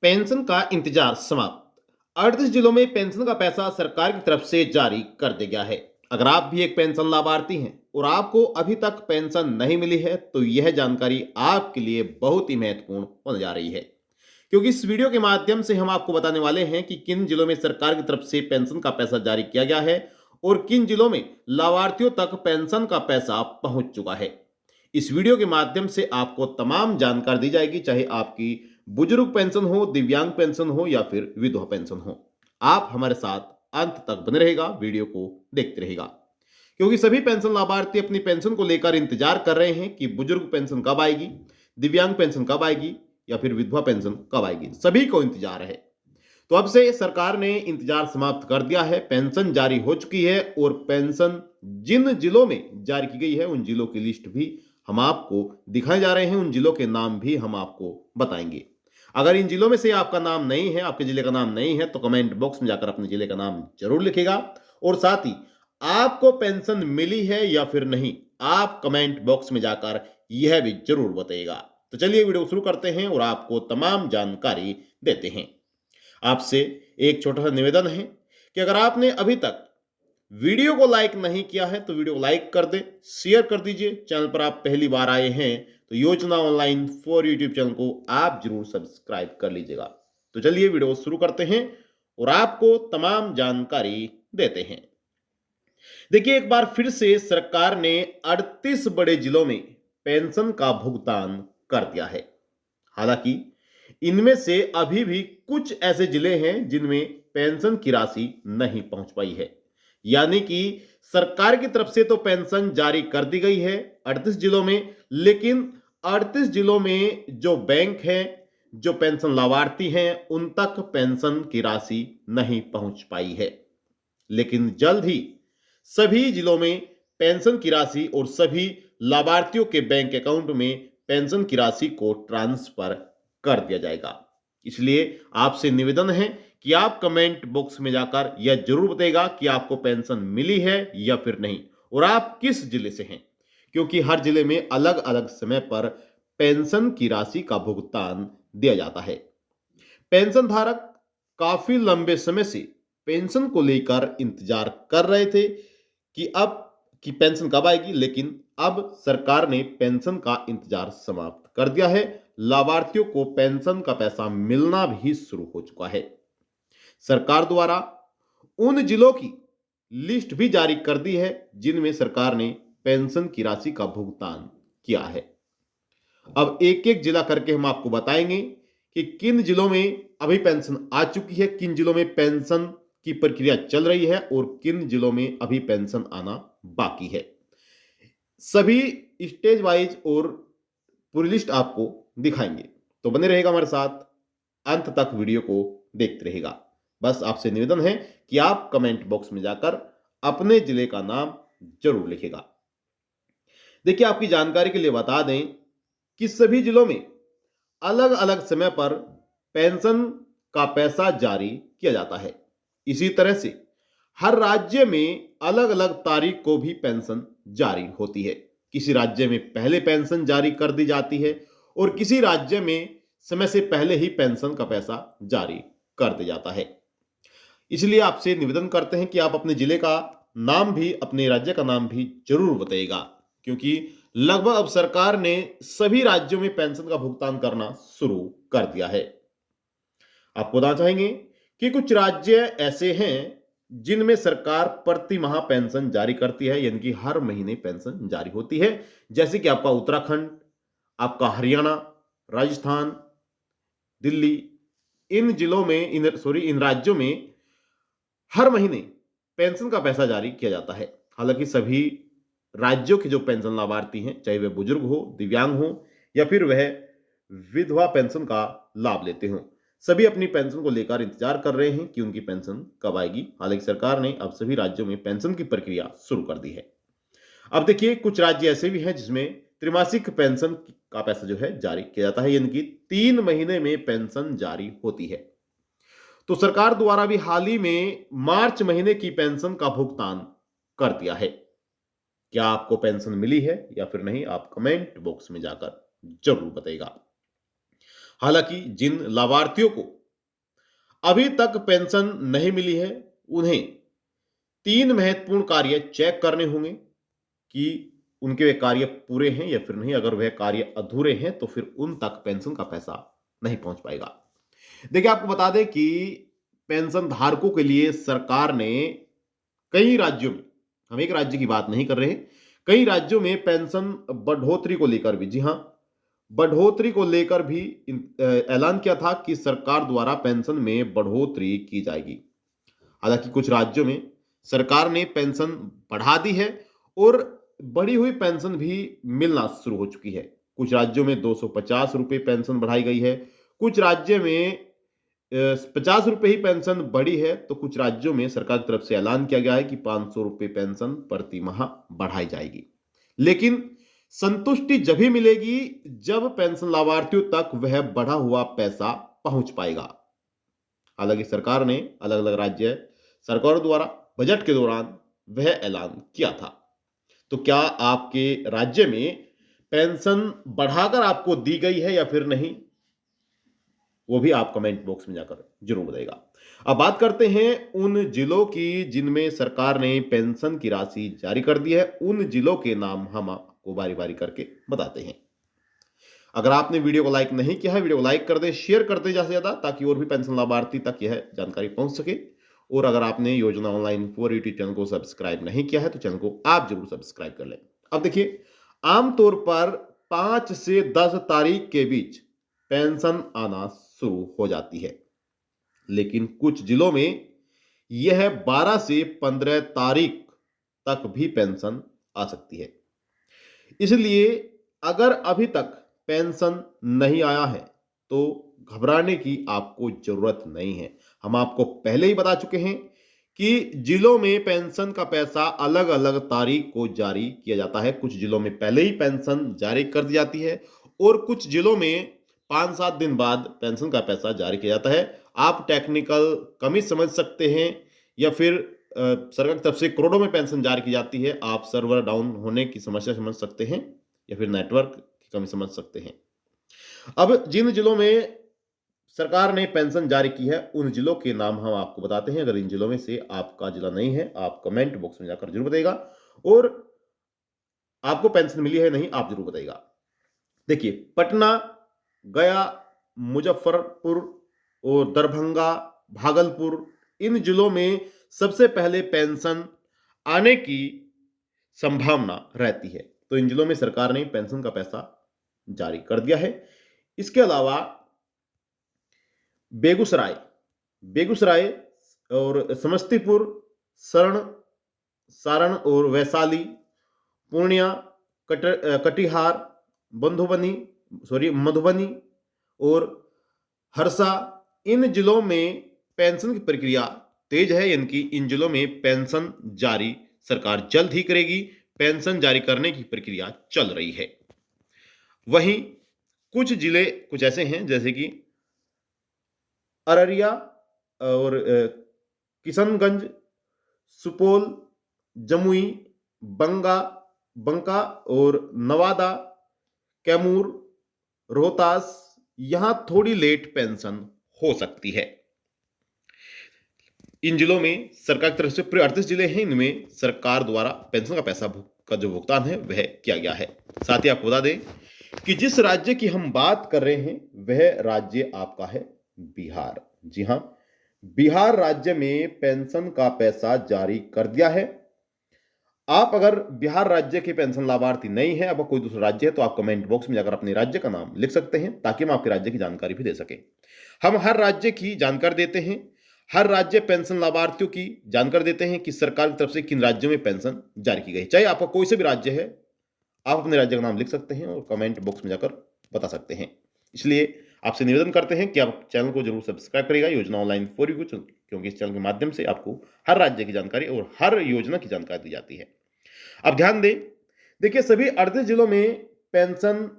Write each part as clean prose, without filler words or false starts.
Pension का इंतजार समाप्त। 38 जिलों में पेंशन का पैसा सरकार की तरफ से जारी कर दिया गया है। अगर आप भी एक पेंशन लाभार्थी हैं और आपको अभी तक पेंशन नहीं मिली है तो यह जानकारी आपके लिए बहुत ही महत्वपूर्ण होने जा रही है, क्योंकि इस वीडियो के माध्यम से हम आपको बताने वाले हैं कि किन जिलों में सरकार की तरफ से पेंशन का पैसा जारी किया गया है और किन जिलों में लाभार्थियों तक पेंशन का पैसा पहुंच चुका है। इस वीडियो के माध्यम से आपको तमाम जानकारी दी जाएगी, चाहे आपकी बुजुर्ग पेंशन हो, दिव्यांग पेंशन हो या फिर विधवा पेंशन हो। आप हमारे साथ अंत तक बने रहेगा, वीडियो को देखते रहेगा, क्योंकि सभी पेंशन लाभार्थी अपनी पेंशन को लेकर इंतजार कर रहे हैं कि बुजुर्ग पेंशन कब आएगी, दिव्यांग पेंशन कब आएगी या फिर विधवा पेंशन कब आएगी। सभी को इंतजार है। तो अब से सरकार ने इंतजार समाप्त कर दिया है, पेंशन जारी हो चुकी है और पेंशन जिन जिलों में जारी की गई है उन जिलों की लिस्ट भी हम आपको दिखाए जा रहे हैं, उन जिलों के नाम भी हम आपको बताएंगे। अगर इन जिलों में से आपका नाम नहीं है, आपके जिले का नाम नहीं है, तो कमेंट बॉक्स में जाकर अपने जिले का नाम जरूर लिखेगा और साथ ही आपको पेंशन मिली है या फिर नहीं, आप कमेंट बॉक्स में जाकर यह भी जरूर बताइएगा। तो चलिए वीडियो शुरू करते हैं और आपको तमाम जानकारी देते हैं। आपसे एक छोटा सा निवेदन है कि अगर आपने अभी तक वीडियो को लाइक नहीं किया है तो वीडियो को लाइक कर दें, शेयर कर दीजिए। चैनल पर आप पहली बार आए हैं तो योजना ऑनलाइन फॉर यूट्यूब चैनल को आप जरूर सब्सक्राइब कर लीजिएगा। तो चलिए वीडियो शुरू करते हैं और आपको तमाम जानकारी देते हैं। देखिए, एक बार फिर से सरकार ने 38 बड़े जिलों में पेंशन का भुगतान कर दिया है। हालांकि इनमें से अभी भी कुछ ऐसे जिले हैं जिनमें पेंशन की राशि नहीं पहुंच पाई है। यानी कि सरकार की तरफ से तो पेंशन जारी कर दी गई है 38 जिलों में, लेकिन 38 जिलों में जो बैंक हैं, जो पेंशन लाभार्थी हैं, उन तक पेंशन की राशि नहीं पहुंच पाई है। लेकिन जल्द ही सभी जिलों में पेंशन की राशि और सभी लाभार्थियों के बैंक अकाउंट में पेंशन की राशि को ट्रांसफर कर दिया जाएगा। इसलिए आपसे निवेदन है कि आप कमेंट बॉक्स में जाकर यह जरूर बताइएगा कि आपको पेंशन मिली है या फिर नहीं और आप किस जिले से हैं, क्योंकि हर जिले में अलग अलग समय पर पेंशन की राशि का भुगतान दिया जाता है। पेंशन धारक काफी लंबे समय से पेंशन को लेकर इंतजार कर रहे थे कि अब की पेंशन कब आएगी, लेकिन अब सरकार ने पेंशन का इंतजार समाप्त कर दिया है। लाभार्थियों को पेंशन का पैसा मिलना भी शुरू हो चुका है। सरकार द्वारा उन जिलों की लिस्ट भी जारी कर दी है जिनमें सरकार ने पेंशन की राशि का भुगतान किया है। अब एक एक जिला करके हम आपको बताएंगे कि किन जिलों में अभी पेंशन आ चुकी है, किन जिलों में पेंशन की प्रक्रिया चल रही है और किन जिलों में अभी पेंशन आना बाकी है। सभी स्टेज वाइज और पूरी लिस्ट आपको दिखाएंगे, तो बने रहेगा हमारे साथ, अंत तक वीडियो को देखते रहेगा। बस आपसे निवेदन है कि आप कमेंट बॉक्स में जाकर अपने जिले का नाम जरूर लिखेगा। देखिए, आपकी जानकारी के लिए बता दें कि सभी जिलों में अलग अलग समय पर पेंशन का पैसा जारी किया जाता है। इसी तरह से हर राज्य में अलग अलग तारीख को भी पेंशन जारी होती है। किसी राज्य में पहले पेंशन जारी कर दी जाती है और किसी राज्य में समय से पहले ही पेंशन का पैसा जारी कर दिया जाता है। इसलिए आपसे निवेदन करते हैं कि आप अपने जिले का नाम भी, अपने राज्य का नाम भी जरूर बताइएगा, क्योंकि लगभग अब सरकार ने सभी राज्यों में पेंशन का भुगतान करना शुरू कर दिया है। आपको बताना चाहेंगे कि कुछ राज्य ऐसे हैं जिनमें सरकार प्रति माह पेंशन जारी करती है, यानी कि हर महीने पेंशन जारी होती है। जैसे कि आपका उत्तराखंड, आपका हरियाणा, राजस्थान, दिल्ली, इन जिलों में इन राज्यों में हर महीने पेंशन का पैसा जारी किया जाता है। हालांकि सभी राज्यों के जो पेंशन लाभार्थी हैं, चाहे वे बुजुर्ग हो, दिव्यांग हो या फिर वह विधवा पेंशन का लाभ लेते हो, सभी अपनी पेंशन को लेकर इंतजार कर रहे हैं कि उनकी पेंशन कब आएगी। हालांकि सरकार ने अब सभी राज्यों में पेंशन की प्रक्रिया शुरू कर दी है। अब देखिए, कुछ राज्य ऐसे भी हैं जिसमें त्रिमासिक पेंशन का पैसा जो है जारी किया जाता है, यानी कि 3 महीने में पेंशन जारी होती है। तो सरकार द्वारा भी हाल ही में मार्च महीने की पेंशन का भुगतान कर दिया है। क्या आपको पेंशन मिली है या फिर नहीं, आप कमेंट बॉक्स में जाकर जरूर बताइएगा। हालांकि जिन लाभार्थियों को अभी तक पेंशन नहीं मिली है, उन्हें 3 महत्वपूर्ण कार्य चेक करने होंगे कि उनके वे कार्य पूरे हैं या फिर नहीं। अगर वह कार्य अधूरे हैं तो फिर उन तक पेंशन का पैसा नहीं पहुंच पाएगा। देखिए, आपको बता दें कि पेंशन धारकों के लिए सरकार ने कई राज्यों में, हम एक राज्य की बात नहीं कर रहे हैं, कई राज्यों में पेंशन बढ़ोतरी को लेकर भी, जी हां, बढ़ोतरी को लेकर भी ऐलान किया था कि सरकार द्वारा पेंशन में बढ़ोतरी की जाएगी। हालांकि कुछ राज्यों में सरकार ने पेंशन बढ़ा दी है और बढ़ी हुई पेंशन भी मिलना शुरू हो चुकी है। कुछ राज्यों में 250 रुपए पेंशन बढ़ाई गई है, कुछ राज्य में 50 रुपए ही पेंशन बढ़ी है, तो कुछ राज्यों में सरकार की तरफ से ऐलान किया गया है कि 500 रुपए पेंशन प्रति माह बढ़ाई जाएगी। लेकिन संतुष्टि जब ही मिलेगी जब पेंशन लाभार्थियों तक वह बढ़ा हुआ पैसा पहुंच पाएगा। हालांकि सरकार ने, अलग अलग राज्य सरकारों द्वारा बजट के दौरान वह ऐलान किया था। तो क्या आपके राज्य में पेंशन बढ़ाकर आपको दी गई है या फिर नहीं, वो भी आप कमेंट बॉक्स में जाकर जरूर बताइएगा। अब बात करते हैं उन जिलों की जिनमें सरकार ने पेंशन की राशि जारी कर दी है। उन जिलों के नाम हम आपको बारी बारी करके बताते हैं। अगर आपने वीडियो को लाइक नहीं किया है, वीडियो को लाइक कर दे, शेयर कर दे ज्यादा से ज्यादा, ताकि और भी पेंशन लाभार्थी तक यह जानकारी पहुंच सके। और अगर आपने योजना ऑनलाइन फॉर यूट्यूब चैनल को सब्सक्राइब नहीं किया है तो चैनल को आप जरूर सब्सक्राइब कर लें। अब देखिए, आमतौर पर 5 से 10 तारीख के बीच पेंशन आना शुरू हो जाती है, लेकिन कुछ जिलों में यह 12 से 15 तारीख तक भी पेंशन आ सकती है। इसलिए अगर अभी तक पेंशन नहीं आया है तो घबराने की आपको जरूरत नहीं है। हम आपको पहले ही बता चुके हैं कि जिलों में पेंशन का पैसा अलग अलग तारीख को जारी किया जाता है। कुछ जिलों में पहले ही पेंशन जारी कर दी जाती है और कुछ जिलों में 5-7 दिन बाद पेंशन का पैसा जारी किया जाता है। आप टेक्निकल कमी समझ सकते हैं या फिर सरकार की तरफ से करोड़ों में पेंशन जारी की जाती है, आप सर्वर डाउन होने की समस्या समझ सकते हैं या फिर नेटवर्क की कमी समझ सकते हैं। अब जिन जिलों में सरकार ने पेंशन जारी की है उन जिलों के नाम हम आपको बताते हैं। अगर इन जिलों में से आपका जिला नहीं है, आप कमेंट बॉक्स में जाकर जरूर बताइएगा और आपको पेंशन मिली है नहीं आप जरूर बताइएगा। देखिए, पटना, गया, मुजफ्फरपुर और दरभंगा, भागलपुर, इन जिलों में सबसे पहले पेंशन आने की संभावना रहती है। तो इन जिलों में सरकार ने पेंशन का पैसा जारी कर दिया है। इसके अलावा बेगूसराय बेगूसराय और समस्तीपुर, सारण और वैशाली, पूर्णिया, कटिहार, मधुबनी और हरसा, इन जिलों में पेंशन की प्रक्रिया तेज है। यानी कि इन जिलों में पेंशन जारी सरकार जल्द ही करेगी। पेंशन जारी करने की प्रक्रिया चल रही है। वहीं कुछ जिले कुछ ऐसे हैं जैसे कि अररिया और किशनगंज, सुपौल, जमुई, बंका और नवादा, कैमूर, रोहतास, यहां थोड़ी लेट पेंशन हो सकती है। इन जिलों में सरकार की तरफ से पूरे 38 जिले हैं, इनमें सरकार द्वारा पेंशन का पैसा का जो भुगतान है वह किया गया है। साथ ही आपको बता दें कि जिस राज्य की हम बात कर रहे हैं वह राज्य आपका है बिहार। जी हां, बिहार राज्य में पेंशन का पैसा जारी कर दिया है। आप अगर बिहार राज्य के पेंशन लाभार्थी नहीं है, अब कोई दूसरा राज्य है, तो आप कमेंट बॉक्स में जाकर अपने राज्य का नाम लिख सकते हैं ताकि हम आपके राज्य की जानकारी भी दे सकें। हम हर राज्य की जानकारी देते हैं, हर राज्य पेंशन लाभार्थियों की जानकारी देते हैं कि सरकार की तरफ से किन राज्यों में पेंशन जारी की गई। चाहे आपका कोई से भी राज्य है, आप अपने राज्य का नाम लिख सकते हैं और कमेंट बॉक्स में जाकर बता सकते हैं। इसलिए आपसे निवेदन करते हैं कि आप चैनल को जरूर सब्सक्राइब करिएगा, योजना ऑनलाइन फॉर यू, क्योंकि इस चैनल के माध्यम से आपको हर राज्य की जानकारी और हर योजना की जानकारी दी जाती है। अब ध्यान दें, देखिए, सभी 38 जिलों में पेंशन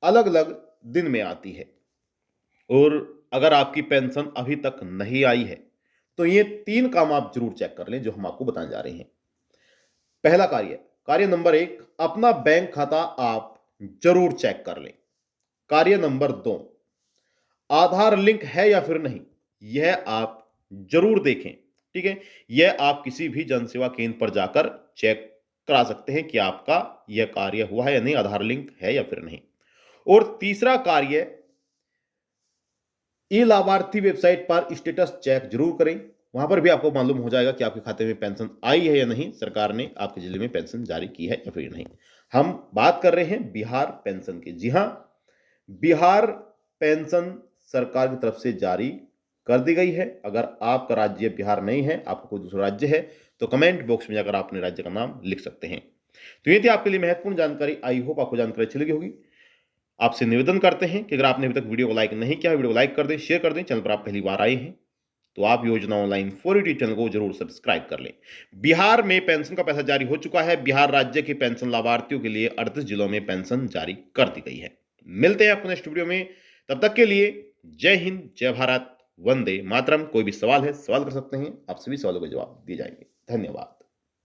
अलग अलग दिन में आती है और अगर आपकी पेंशन अभी तक नहीं आई है तो ये 3 काम आप जरूर चेक कर लें जो हम आपको बताने जा रहे हैं। पहला कार्य नंबर 1, अपना बैंक खाता आप जरूर चेक कर लें। कार्य नंबर 2, आधार लिंक है या फिर नहीं, यह आप जरूर देखें। ठीक है, यह आप किसी भी जनसेवा केंद्र पर जाकर चेक करा सकते हैं कि आपका यह कार्य हुआ है या नहीं, आधार लिंक है या फिर नहीं। और तीसरा कार्य, ई लाभार्थी वेबसाइट पर स्टेटस चेक जरूर करें। वहां पर भी आपको मालूम हो जाएगा कि आपके खाते में पेंशन आई है या नहीं, सरकार ने आपके जिले में पेंशन जारी की है या फिर नहीं। हम बात कर रहे हैं बिहार पेंशन की। जी हां, बिहार पेंशन सरकार की तरफ से जारी कर दी गई है। अगर आपका राज्य बिहार नहीं है, आपका कोई दूसरा राज्य है, तो कमेंट बॉक्स में जाकर आप अपने राज्य का नाम लिख सकते हैं। तो ये थी आपके लिए महत्वपूर्ण जानकारी। आई होप आपको जानकारी अच्छी लगी होगी। आपसे निवेदन करते हैं कि अगर आपने अभी तक वीडियो को लाइक नहीं किया, वीडियो को लाइक कर दें, शेयर कर दें। चैनल पर आप पहली बार आए हैं तो आप योजना ऑनलाइन 480 चैनल को जरूर सब्सक्राइब कर लें। बिहार में पेंशन का पैसा जारी हो चुका है। बिहार राज्य के पेंशन लाभार्थियों के लिए 38 जिलों में पेंशन जारी कर दी गई है। मिलते हैं आपको नेक्स्ट वीडियो में, तब तक के लिए जय हिंद, जय भारत, वंदे मातरम। कोई भी सवाल है, सवाल कर सकते हैं, आप सभी सवालों के जवाब दिए जाएंगे। धन्यवाद।